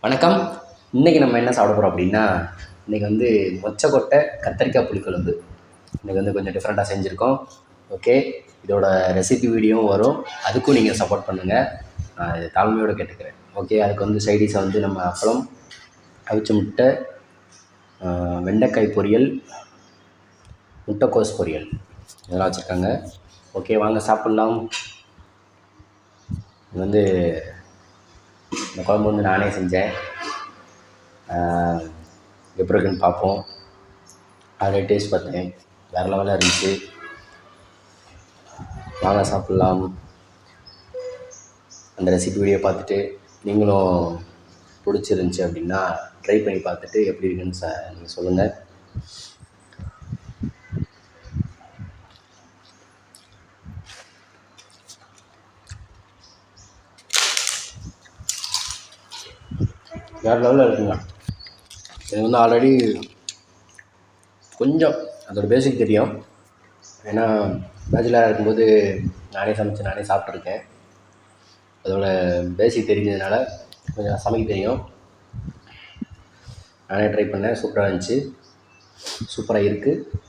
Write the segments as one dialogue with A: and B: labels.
A: வணக்கம். இன்றைக்கி நம்ம என்ன சாப்பிட போகிறோம் அப்படின்னா, இன்றைக்கி வந்து மொச்சக்கொட்டை கத்தரிக்காய் புளிக்குழம்பு. இன்றைக்கி வந்து கொஞ்சம் டிஃப்ரெண்ட்டாக செஞ்சுருக்கோம். ஓகே, இதோட ரெசிபி வீடியோவும் வரும், அதுக்கும் நீங்கள் சப்போர்ட் பண்ணுங்கள், நான் இது தாழ்மையோடு கேட்டுக்கிறேன். ஓகே, அதுக்கு வந்து சைடிஷை வந்து நம்ம அப்பளம், அவிச்ச முட்டை, வெண்டைக்காய் பொரியல், முட்டைக்கோஸ் பொரியல் இதெல்லாம் வச்சுருக்காங்க. ஓகே, வாங்க சாப்பிட்லாம். இது வந்து இந்த குழம்பு வந்து நானே செஞ்சேன். எப்படி இருக்குன்னு பார்ப்போம். அதில் டேஸ்ட் பார்த்தேன், வேறு லெவலில் இருந்துச்சு. வாங்க சாப்பிட்லாம். அந்த ரெசிபி வீடியோ பார்த்துட்டு நீங்களும் பிடிச்சிருந்துச்சி அப்படின்னா ட்ரை பண்ணி பார்த்துட்டு எப்படி இருக்குன்னு நீங்கள் சொல்லுங்கள். வேறு லெவலில் இருக்குங்க. எனக்கு வந்து ஆல்ரெடி கொஞ்சம் அதோடய பேசிக் தெரியும். ஏன்னா பேச்சுலராக இருக்கும்போது நானே சமைச்சு நானே சாப்பிட்ருக்கேன். அதோட பேசிக் தெரிஞ்சதுனால கொஞ்சம் சமைக்க தெரியும். நானே ட்ரை பண்ணேன், சூப்பராக இருந்துச்சு, சூப்பராக இருக்குது.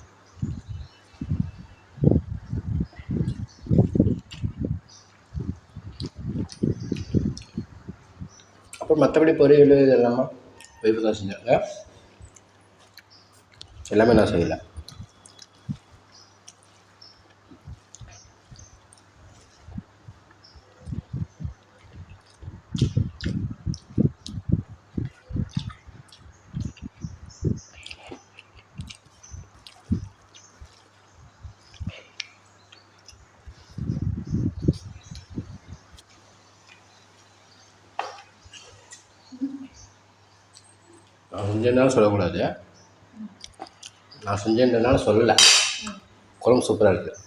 A: அப்புறம் மற்றபடி பொரியல் இது எல்லாமே ஒய்ஃபு தான் செஞ்சாங்க. எல்லாமே நான் செய்யலை. நான் செஞ்சேன்னாலும் சொல்லக்கூடாது, நான் செஞ்சேன்றதுனால சொல்லலை. குழம்பு சூப்பராக இருக்குது.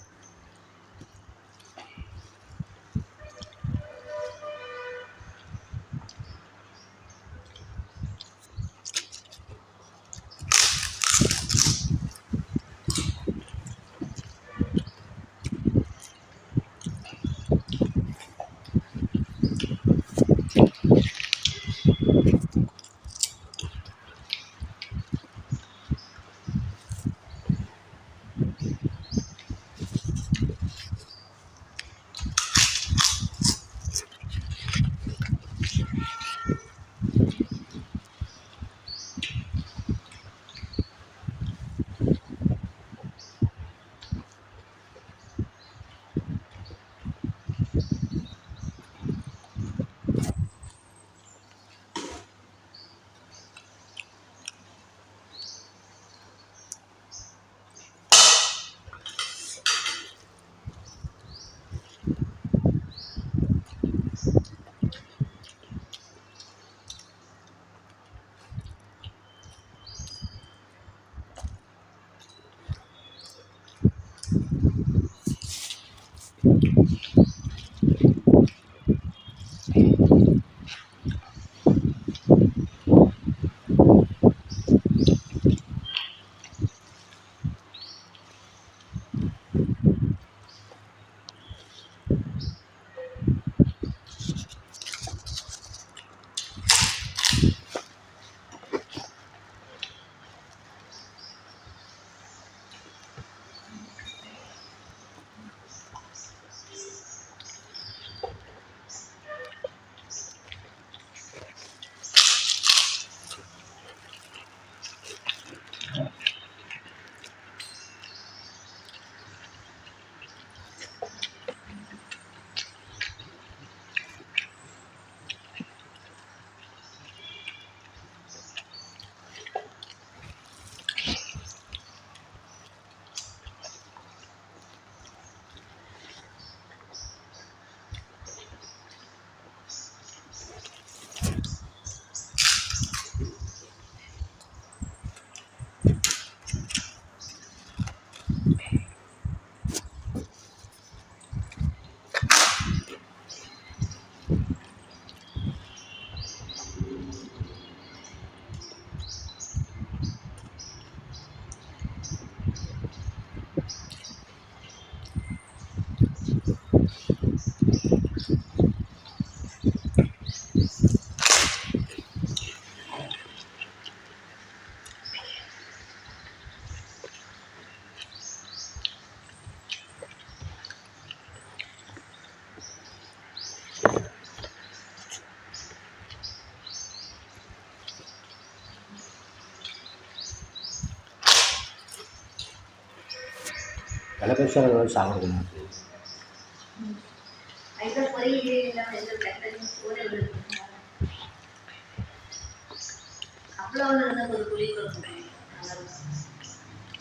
A: பெருசாக சாப்பிடுங்க.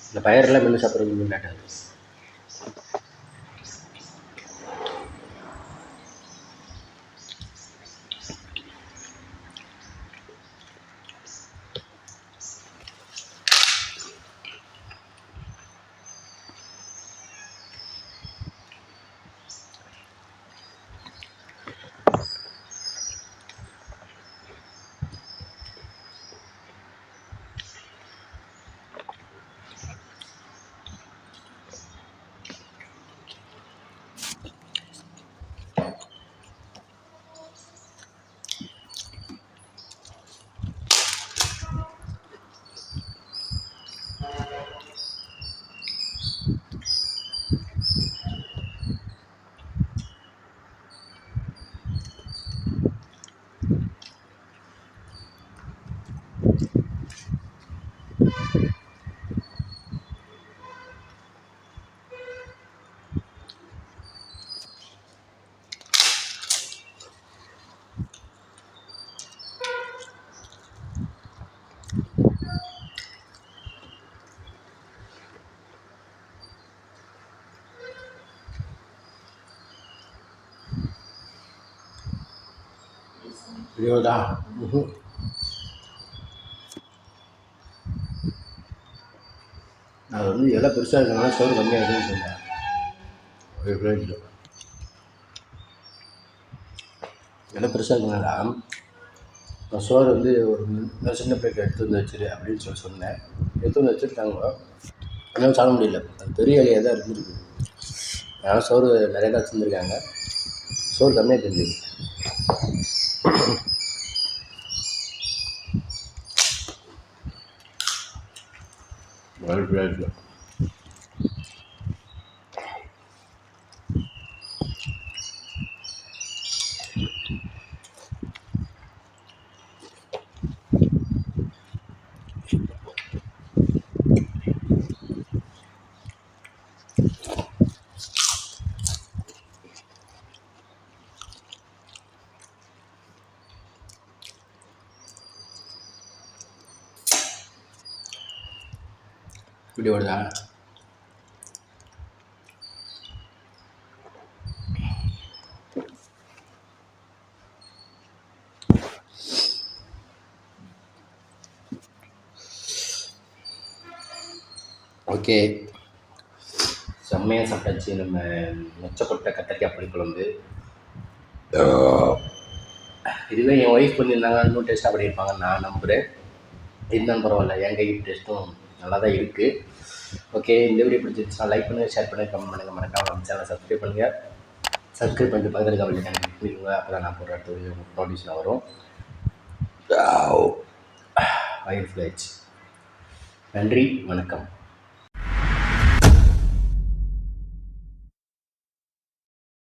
A: இந்த பயிரெல்லாம் மென்று சாப்பிட்றது முன்னாட்டாது. இதுதான் நான் வந்து எல்லாம் பெருசாக இருக்கனால சோறு கம்மியாக இருக்குன்னு சொன்னேன். ஒரு பிளேட்டில் எல்லாம் பெருசாக இருக்கனால நான் சோறு வந்து ஒரு சின்ன பிளேட் எடுத்து வந்து வச்சிரு அப்படின்னு சொன்னேன். எடுத்து வந்து வச்சுருக்காங்க. என்னால் சாப்பிட முடியல. அது பெரிய இலையாக தான் இருந்துருக்கு. அதனால் சோறு நிறையா தான் வச்சுருந்துருக்காங்க. சோறு கம்மியாக தெரிஞ்சுது. ஒரு பிளேட்டில் இப்படி வருதா? ஓகே, செம்மையாக சாப்பிட்டாச்சு. நம்ம மொச்சக்கொட்டை கத்திரிக்காய் புளிக்குழம்பு. இதுவே என் ஒய்ஃப் பண்ணியிருந்தாங்க, இன்னும் டேஸ்ட்டாக பண்ணியிருப்பாங்க நான் நம்புகிறேன். இருந்தாலும் பரவாயில்ல, என் கை டேஸ்ட்டும் நல்லா தான் இருக்குது. ஓகே, இந்த வீடியோ பிடிச்சிருந்துச்சுன்னா லைக் பண்ணுங்கள், ஷேர் பண்ணுங்கள், கமெண்ட் பண்ணுங்கள், மறக்காம நம்ம சேனலை சப்ஸ்கிரைப் பண்ணுங்கள். சப்ஸ்கிரைப் பண்ணிட்டு பக்கத்தில் கவலை கிளிக் பண்ணிக்கோங்க. அப்போ தான் நான் போடுற அடுத்த வீடியோ நோட்டிஃபிகேஷன் வரும். வயிறு ஃபுல்லாகிடுச்சு. நன்றி, வணக்கம்.